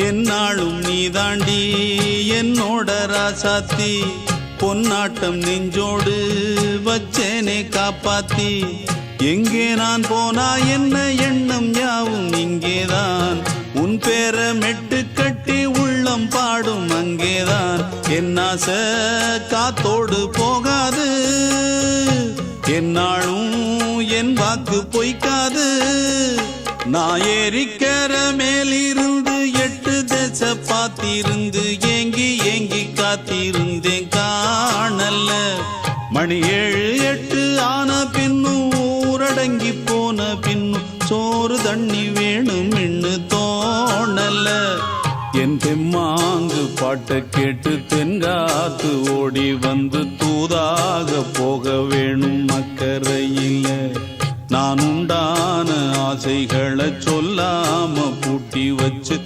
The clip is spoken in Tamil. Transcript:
என்னாலும் நீ தாண்டி என்னோட ராசாத்தி பொன்னாட்டம் நெஞ்சோடு வச்சேனே காப்பாத்தி எங்கே நான் போனா என்ன எண்ணம் யாவும் இங்கேதான் உன் பேர மெட்டு கட்டி உள்ளம் பாடும் அங்கேதான் என் ஆசை காத்தோடு போகாது என்னாலும் என் வாக்கு பொய்க்காது நான் ஏறிக்கிற மேலிருந்து 8 தேச பார்த்திருந்து ஏங்கி ஏங்கி காத்திருந்தேன் காணல மணி 7 8 ஆன பின்னும் ஊரடங்கி போன பின்னும் சோறு தண்ணி வேணும் இன்னு தோணல என் தெம்மாங்கு பாட்டை கேட்டு தென்காத்து ஓடி வந்து தூதாக போக வேணும் அக்கறையில நான் உண்டான ஆசைகளை சொல்லாம பூட்டி வச்சு